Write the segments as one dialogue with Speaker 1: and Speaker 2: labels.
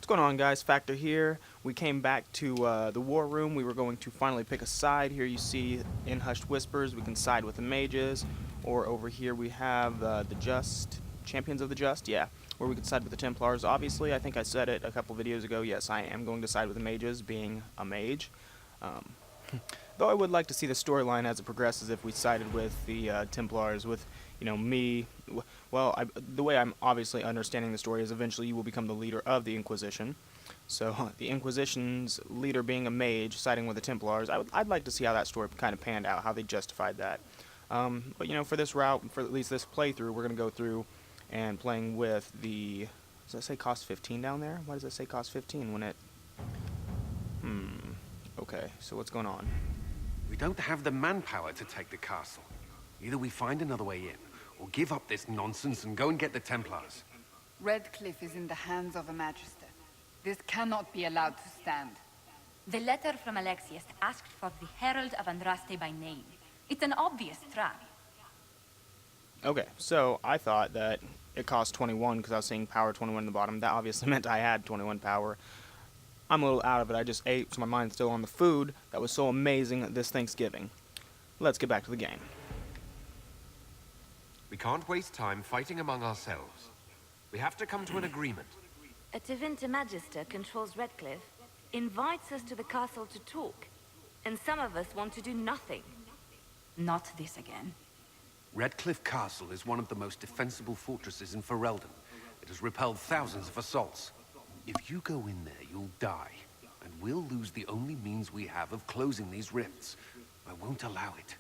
Speaker 1: What's going on, guys? Factor here. We came back to the war room. We were going to finally pick a side. Here you see in Hushed Whispers we can side with the mages, or over here we have the Just, Champions of the Just, yeah, where we can side with the Templars. Obviously, I think I said it a couple videos ago, yes, I am going to side with the mages, being a mage. Though I would like to see the storyline as it progresses if we sided with the Templars, with, you know, me. Well, the way I'm obviously understanding the story is eventually you will become the leader of the Inquisition. So the Inquisition's leader being a mage, siding with the Templars, I'd like to see how that story kind of panned out, how they justified that. But, you know, for this route, for at least this playthrough, we're going to go through and playing with the... Does that say cost 15 down there? Why does it say cost 15 when it... Okay, so what's going on?
Speaker 2: We don't have the manpower to take the castle. Either we find another way in, or give up this nonsense and go and get the Templars.
Speaker 3: Redcliffe is in the hands of a Magister. This cannot be allowed to stand.
Speaker 4: The letter from Alexius asked for the Herald of Andraste by name. It's an obvious trap.
Speaker 1: Okay, so I thought that it cost 21 because I was seeing power 21 in the bottom. That obviously meant I had 21 power. I'm a little out of it. I just ate, so my mind's still on the food that was so amazing this Thanksgiving. Let's get back to the game.
Speaker 5: We can't waste time fighting among ourselves. We have to come to an agreement.
Speaker 6: A Tevinter Magister controls Redcliffe, invites us to the castle to talk, and some of us want to do nothing.
Speaker 4: Not this again.
Speaker 2: Redcliffe Castle is one of the most defensible fortresses in Ferelden. It has repelled thousands of assaults. If you go in there, you'll die, and we'll lose the only means we have of closing these rifts. I won't allow it.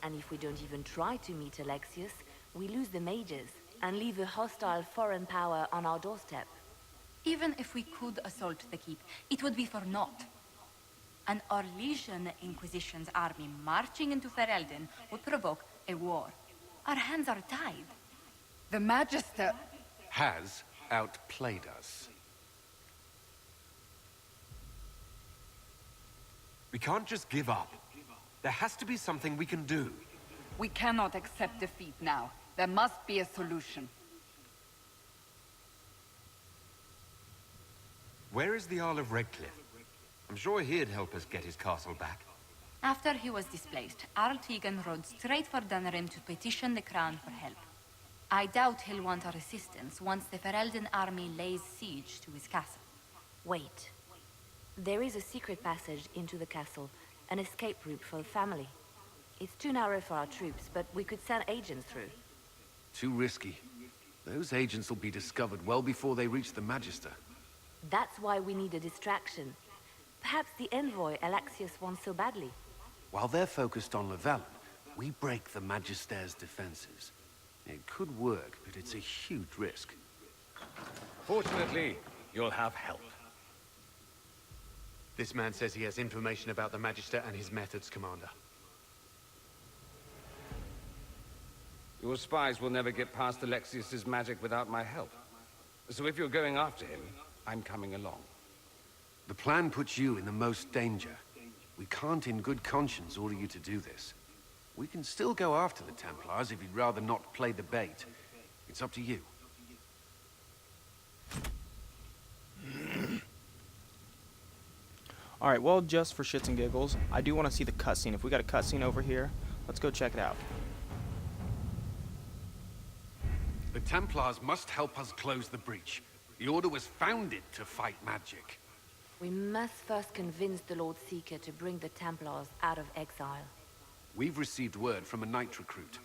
Speaker 6: And if we don't even try to meet Alexius, we lose the mages, and leave a hostile foreign power on our doorstep.
Speaker 4: Even if we could assault the keep, it would be for naught. An Orlesian Inquisition's army marching into Ferelden would provoke a war. Our hands are tied.
Speaker 3: The Magister...
Speaker 2: Has outplayed us.
Speaker 5: We can't just give up. There has to be something we can do.
Speaker 3: We cannot accept defeat now. There must be a solution.
Speaker 5: Where is the Earl of Redcliffe? I'm sure he'd help us get his castle back.
Speaker 4: After he was displaced, Arl Tegan rode straight for Dunrim to petition the Crown for help. I doubt he'll want our assistance once the Ferelden army lays siege to his castle.
Speaker 6: Wait. There is a secret passage into the castle, an escape route for the family. It's too narrow for our troops, but we could send agents through.
Speaker 2: Too risky. Those agents will be discovered well before they reach the Magister.
Speaker 6: That's why we need a distraction. Perhaps the envoy Alexius wants so badly.
Speaker 2: While they're focused on Llewellyn, we break the Magister's defenses. It could work, but it's a huge risk.
Speaker 7: Fortunately, you'll have help.
Speaker 8: This man says he has information about the Magister and his methods, Commander.
Speaker 7: Your spies will never get past Alexius's magic without my help. So if you're going after him, I'm coming along.
Speaker 2: The plan puts you in the most danger. We can't in good conscience order you to do this. We can still go after the Templars if you'd rather not play the bait. It's up to you.
Speaker 1: Alright, well, just for shits and giggles, I do want to see the cutscene. If we got a cutscene over here, let's go check it out.
Speaker 2: The Templars must help us close the breach. The Order was founded to fight magic.
Speaker 6: We must first convince the Lord Seeker to bring the Templars out of exile.
Speaker 2: We've received word from a knight recruit.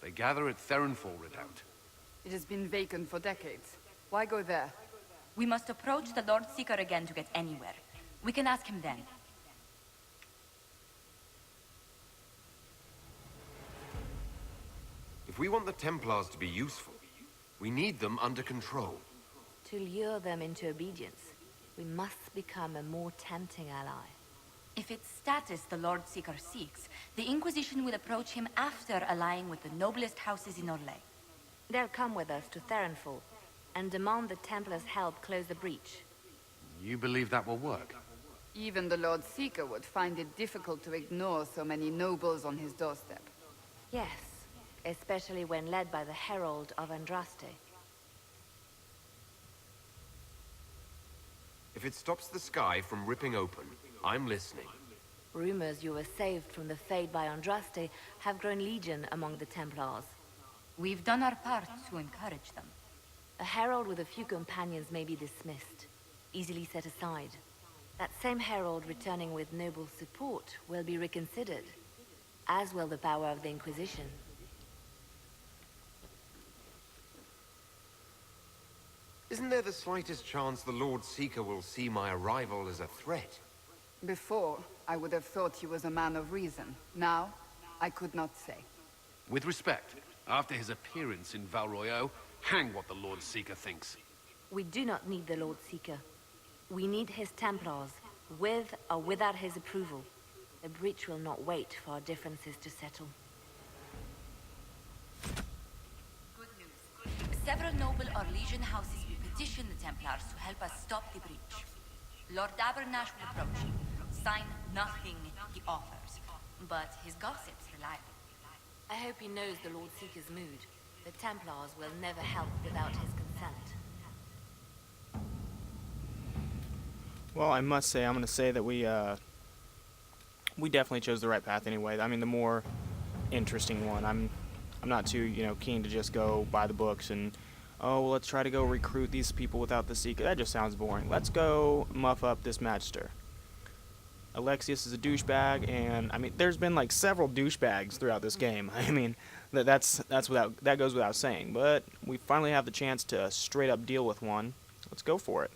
Speaker 2: They gather at Therenfall Redoubt.
Speaker 3: It has been vacant for decades. Why go there?
Speaker 4: We must approach the Lord Seeker again to get anywhere. We can ask him then.
Speaker 5: If we want the Templars to be useful, we need them under control.
Speaker 6: To lure them into obedience, we must become a more tempting ally.
Speaker 4: If it's status the Lord Seeker seeks, the Inquisition will approach him after allying with the noblest houses in Orlais.
Speaker 6: They'll come with us to Therenfall and demand the Templars' help close the breach.
Speaker 2: You believe that will work?
Speaker 3: Even the Lord Seeker would find it difficult to ignore so many nobles on his doorstep.
Speaker 6: Yes, especially when led by the Herald of Andraste.
Speaker 5: If it stops the sky from ripping open, I'm listening.
Speaker 6: Rumors you were saved from the fate by Andraste have grown legion among the Templars.
Speaker 4: We've done our part to encourage them.
Speaker 6: A herald with a few companions may be dismissed, easily set aside. That same herald returning with noble support will be reconsidered, as will the power of the Inquisition.
Speaker 5: Isn't there the slightest chance the Lord Seeker will see my arrival as a threat?
Speaker 3: Before, I would have thought he was a man of reason. Now, I could not say.
Speaker 2: With respect, after his appearance in Val Royeaux, hang what the Lord Seeker thinks.
Speaker 6: We do not need the Lord Seeker. We need his Templars, with or without his approval. The breach will not wait for our differences to settle.
Speaker 4: Good news. Several noble Orlesian houses will petition the Templars to help us stop the breach. Lord Abernash will approach you. Sign nothing he offers, but his gossip's reliable.
Speaker 6: I hope he knows the Lord Seeker's mood. The Templars will never help without his consent.
Speaker 1: Well, I must say, I'm going to say that we definitely chose the right path anyway. I mean, the more interesting one. I'm not too, keen to just go by the books and, oh, well, let's try to go recruit these people without the Seeker. That just sounds boring. Let's go muff up this Magister. Alexius is a douchebag, and I mean, there's been like several douchebags throughout this game. I mean, that goes without saying. But we finally have the chance to straight up deal with one. Let's go for it.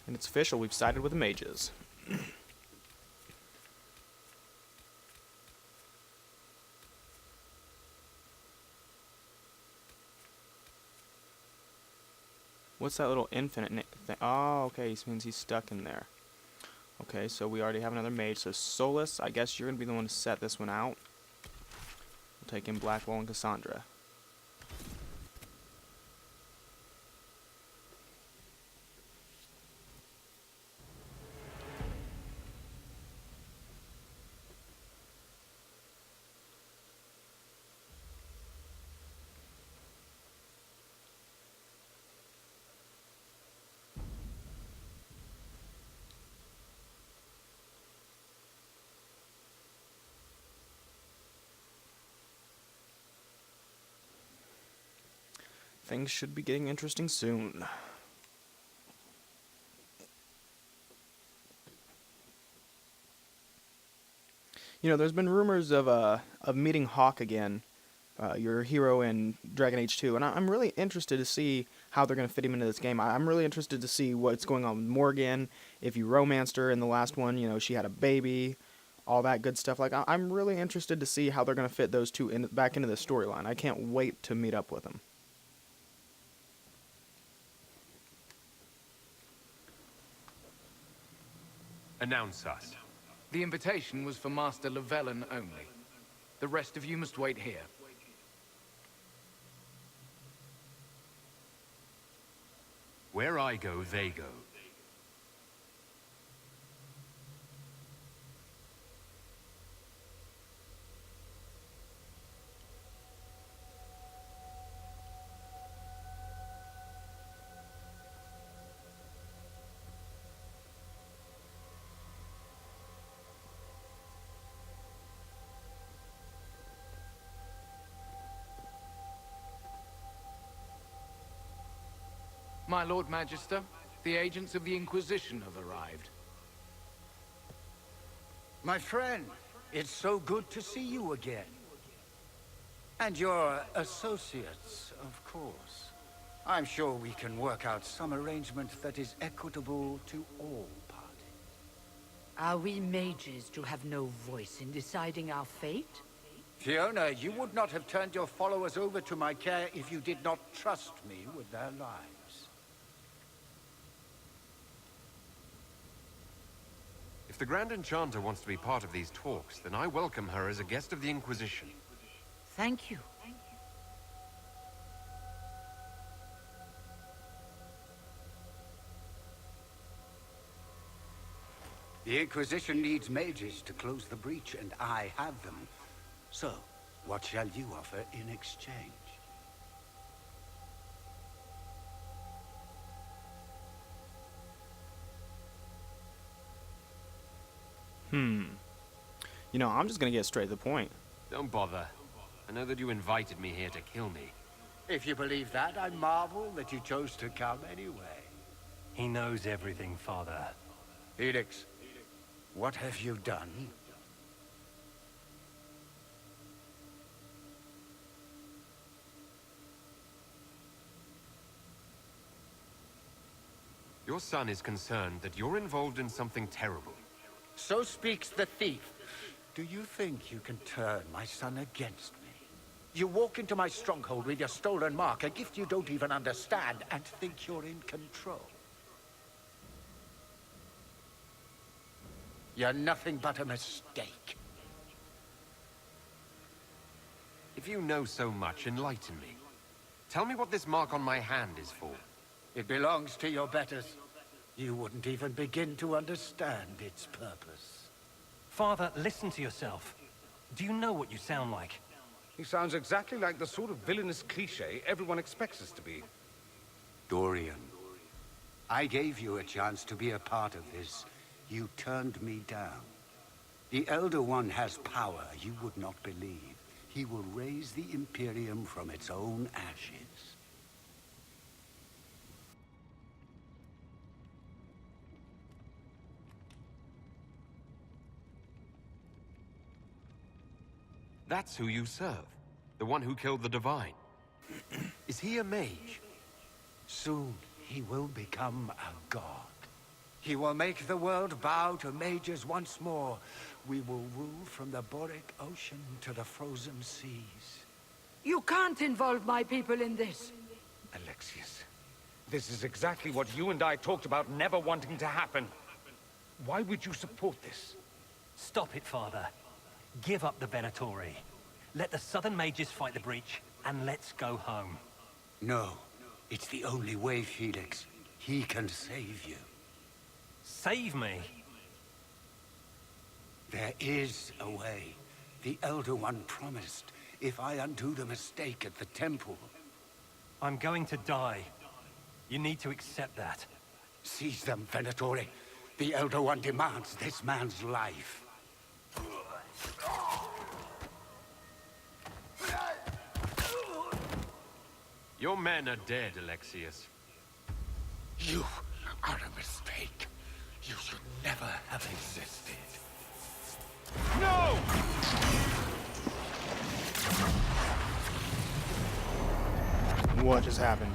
Speaker 1: And it's official, we've sided with the mages. What's that little infinite thing? Oh, okay, this means he's stuck in there. Okay, so we already have another mage. So Solus, I guess you're going to be the one to set this one out. We'll take in Blackwell and Cassandra. Things should be getting interesting soon. There's been rumors of meeting Hawk again, your hero in Dragon Age 2, and I'm really interested to see how they're going to fit him into this game. I'm really interested to see what's going on with Morgan, if you romanced her in the last one, she had a baby, all that good stuff. Like, I'm really interested to see how they're going to fit those two back into the storyline. I can't wait to meet up with them.
Speaker 5: Announce us.
Speaker 9: The invitation was for Master Llewellyn only. The rest of you must wait here.
Speaker 5: Where I go, they go.
Speaker 9: My Lord Magister, the agents of the Inquisition have arrived.
Speaker 10: My friend, it's so good to see you again. And your associates, of course. I'm sure we can work out some arrangement that is equitable to all parties.
Speaker 11: Are we mages to have no voice in deciding our fate?
Speaker 10: Fiona, you would not have turned your followers over to my care if you did not trust me with their lives.
Speaker 5: If the Grand Enchanter wants to be part of these talks, then I welcome her as a guest of the Inquisition.
Speaker 11: Thank you.
Speaker 10: The Inquisition needs mages to close the breach, and I have them. So, What shall you offer in exchange?
Speaker 1: You know, I'm just gonna get straight to the point.
Speaker 5: Don't bother. I know that you invited me here to kill me.
Speaker 10: If you believe that, I marvel that you chose to come anyway.
Speaker 12: He knows everything, Father.
Speaker 10: Felix, what have you done?
Speaker 5: Your son is concerned that you're involved in something terrible.
Speaker 10: So speaks the thief. Do you think you can turn my son against me? You walk into my stronghold with your stolen mark, a gift you don't even understand, and think you're in control. You're nothing but a mistake.
Speaker 5: If you know so much, enlighten me. Tell me what this mark on my hand is for.
Speaker 10: It belongs to your betters. You wouldn't even begin to understand its purpose.
Speaker 12: Father, listen to yourself. Do you know what you sound like?
Speaker 7: He sounds exactly like the sort of villainous cliché everyone expects us to be.
Speaker 10: Dorian, I gave you a chance to be a part of this. You turned me down. The Elder One has power you would not believe. He will raise the Imperium from its own ashes.
Speaker 5: That's who you serve. The one who killed the Divine. Is he a mage?
Speaker 10: Soon, he will become a god. He will make the world bow to mages once more. We will rule from the Boric Ocean to the frozen seas.
Speaker 11: You can't involve my people in this.
Speaker 7: Alexius, this is exactly what you and I talked about never wanting to happen. Why would you support this?
Speaker 12: Stop it, Father. Give up the Venatori. Let the Southern Mages fight the breach, and let's go home.
Speaker 10: No, it's the only way, Felix. He can save you.
Speaker 12: Save me?
Speaker 10: There is a way. The Elder One promised, if I undo the mistake at the temple.
Speaker 12: I'm going to die. You need to accept that.
Speaker 10: Seize them, Venatori. The Elder One demands this man's life.
Speaker 5: Your men are dead, Alexius.
Speaker 10: You are a mistake. You should never have existed.
Speaker 5: No!
Speaker 1: What just happened?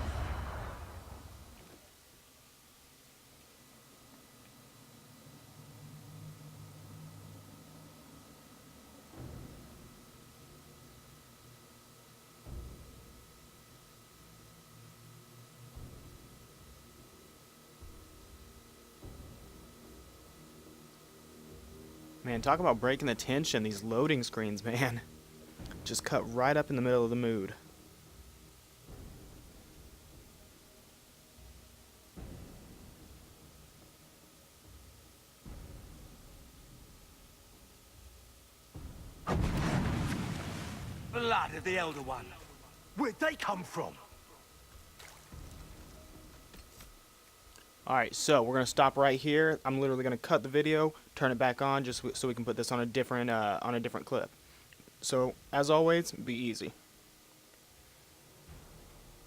Speaker 1: Man, talk about breaking the tension. These loading screens, man. Just cut right up in the middle of the mood.
Speaker 12: Blood of the Elder One. Where'd they come from?
Speaker 1: Alright, so we're going to stop right here. I'm literally going to cut the video, turn it back on, just so we can put this on a different clip. So, as always, be easy.